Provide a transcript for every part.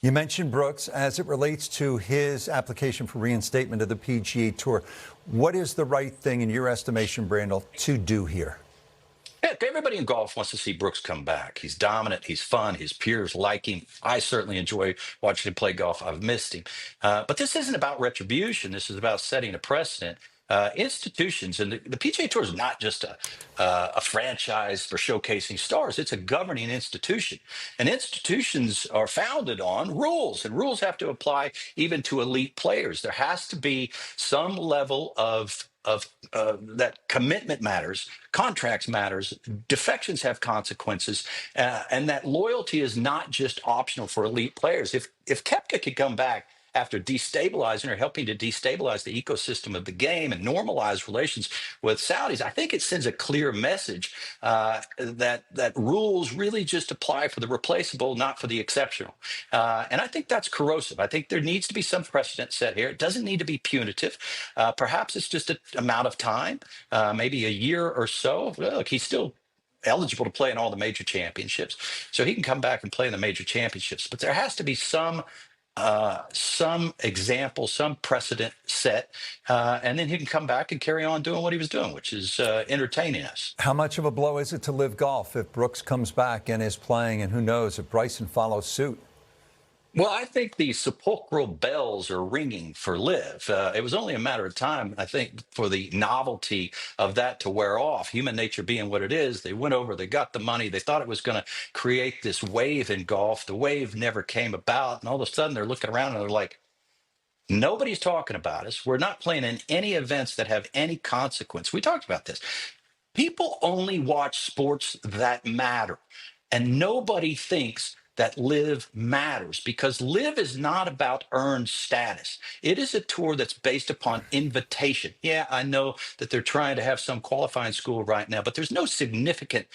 You mentioned Brooks as it relates to his application for reinstatement of the PGA Tour. What is the right thing, in your estimation, Brandel, to do here? Heck, everybody in golf wants to see Brooks come back. He's dominant. He's fun. His peers like him. I certainly enjoy watching him play golf. I've missed him. But this isn't about retribution. This is about setting a precedent. Institutions and the PGA Tour is not just a franchise for showcasing stars. It's a governing institution, and institutions are founded on rules, and rules have to apply even to elite players. There has to be some level of that commitment matters, contracts matters, defections have consequences, and that loyalty is not just optional for elite players. If Koepka could come back after destabilizing or helping to destabilize the ecosystem of the game and normalize relations with Saudis, I think it sends a clear message that rules really just apply for the replaceable, not for the exceptional. And I think that's corrosive. I think there needs to be some precedent set here. It doesn't need to be punitive. Perhaps it's just an amount of time, maybe a year or so. Look, he's still eligible to play in all the major championships, so he can come back and play in the major championships. But there has to be some example, some precedent set, and then he can come back and carry on doing what he was doing, which is entertaining us. How much of a blow is it to LIV Golf if Brooks comes back and is playing, and who knows if Bryson follows suit? Well, I think the sepulchral bells are ringing for LIV. It was only a matter of time, I think, for the novelty of that to wear off. Human nature being what it is, they went over, they got the money, they thought it was going to create this wave in golf. The wave never came about, and all of a sudden they're looking around and they're like, nobody's talking about us. We're not playing in any events that have any consequence. We talked about this. People only watch sports that matter, and nobody thinks that LIV matters, because LIV is not about earned status. It is a tour that's based upon invitation. Yeah, I know that they're trying to have some qualifying school right now, but there's no significant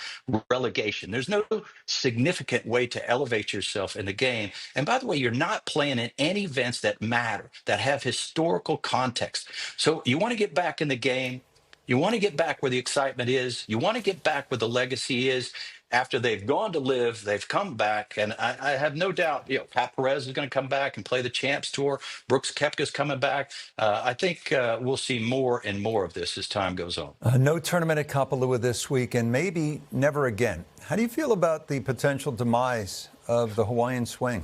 relegation. There's no significant way to elevate yourself in the game. And by the way, you're not playing in any events that matter, that have historical context. So you want to get back in the game. You want to get back where the excitement is. You want to get back where the legacy is. After they've gone to LIV, they've come back, and I have no doubt, Pat Perez is going to come back and play the Champs Tour. Brooks Koepka is coming back. I think we'll see more and more of this as time goes on. No tournament at Kapalua this week, and maybe never again. How do you feel about the potential demise of the Hawaiian swing?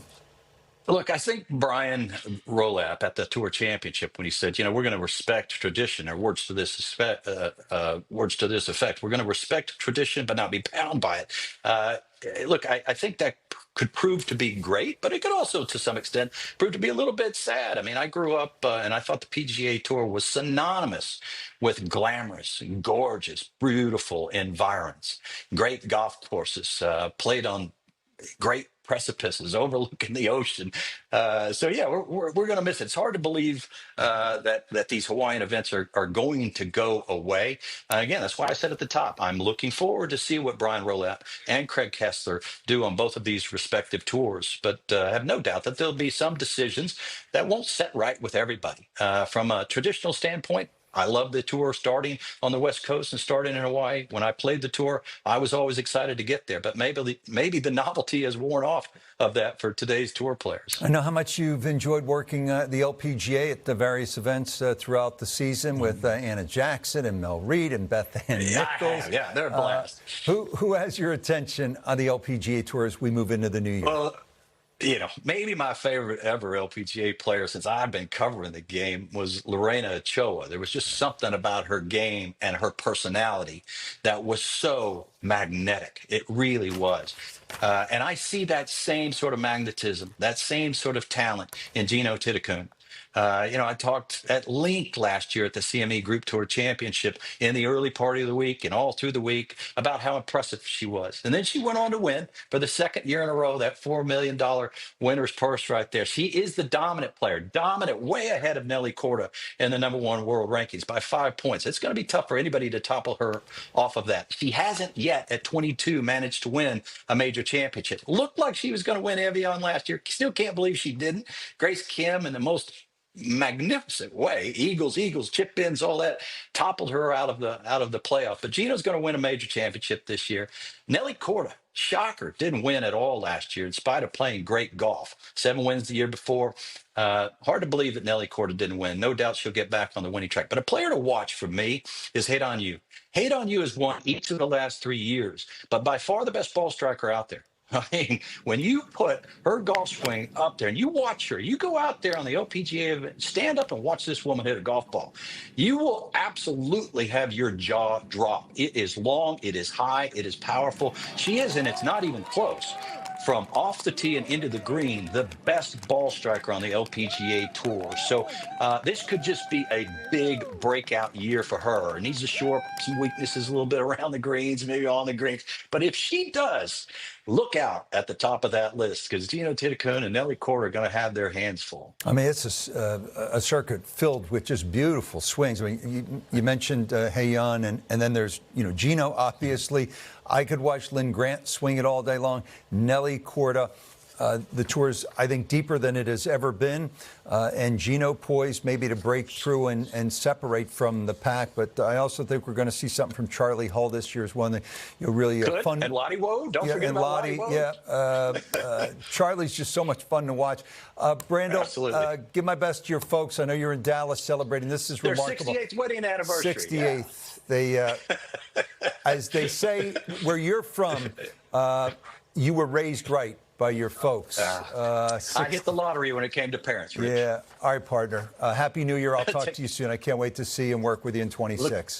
Look, I think Brian Rolap at the Tour Championship, when he said, we're going to respect tradition, or words to this effect, we're going to respect tradition but not be bound by it. Look, I think that could prove to be great, but it could also, to some extent, prove to be a little bit sad. I mean, I grew up and I thought the PGA Tour was synonymous with glamorous, gorgeous, beautiful environs, great golf courses, played on great precipices overlooking the ocean. So yeah, we're going to miss it. It's hard to believe that these Hawaiian events are going to go away. Again, that's why I said at the top, I'm looking forward to see what Brian Rolap and Craig Kessler do on both of these respective tours. But I have no doubt that there'll be some decisions that won't set right with everybody. From a traditional standpoint, I love the tour starting on the West Coast and starting in Hawaii. When I played the tour, I was always excited to get there. But maybe the novelty has worn off of that for today's tour players. I know how much you've enjoyed working the LPGA at the various events throughout the season with Anna Jackson and Mel Reid and Beth Ann Nichols. Yeah, they're a blast. Who has your attention on the LPGA Tour as we move into the new year? Well, maybe my favorite ever LPGA player since I've been covering the game was Lorena Ochoa. There was just something about her game and her personality that was so magnetic. It really was. And I see that same sort of magnetism, that same sort of talent in Gino Titicone. I talked at length last year at the CME Group Tour Championship in the early part of the week and all through the week about how impressive she was. And then she went on to win for the second year in a row, that $4 million winner's purse right there. She is the dominant player, dominant, way ahead of Nelly Korda in the #1 world rankings by 5 points. It's going to be tough for anybody to topple her off of that. She hasn't yet at 22 managed to win a major championship. Looked like she was going to win Evian last year. Still can't believe she didn't. Grace Kim and the most magnificent way. Eagles, chip ins, all that toppled her out of the playoff. But Gino's going to win a major championship this year. Nelly Korda, shocker, didn't win at all last year in spite of playing great golf. 7 wins the year before. Hard to believe that Nelly Korda didn't win. No doubt she'll get back on the winning track. But a player to watch for me is Hate On You. Hate On You has won each of the last 3 years, but by far the best ball striker out there. I mean, when you put her golf swing up there and you watch her, you go out there on the LPGA event, stand up and watch this woman hit a golf ball. You will absolutely have your jaw drop. It is long, it is high, it is powerful. She is, and it's not even close. From off the tee and into the green, the best ball striker on the LPGA Tour. So this could just be a big breakout year for her. Needs to shore up some weaknesses a little bit around the greens, maybe on the greens. But if she does, look out at the top of that list, because Gino Titicone and Nelly Korda are going to have their hands full. I mean, it's a circuit filled with just beautiful swings. I mean, you mentioned Heian, and then there's, Gino, obviously. I could watch Lynn Grant swing it all day long. Nelly Korda. The tour's, I think, deeper than it has ever been. And Gino poised maybe to break through and separate from the pack. But I also think we're going to see something from Charlie Hull this year as one that, really fun. And Lottie Woe. Don't forget about Lottie Woe. Yeah. Charlie's just so much fun to watch. Brandel, give my best to your folks. I know you're in Dallas celebrating. This is remarkable. Their 68th wedding anniversary. 68th. They, as they say, where you're from, you were raised right by your folks. I hit the lottery when it came to parents, Rich. Yeah. All right, partner. Happy New Year. I'll talk to you soon. I can't wait to see and work with you in 26.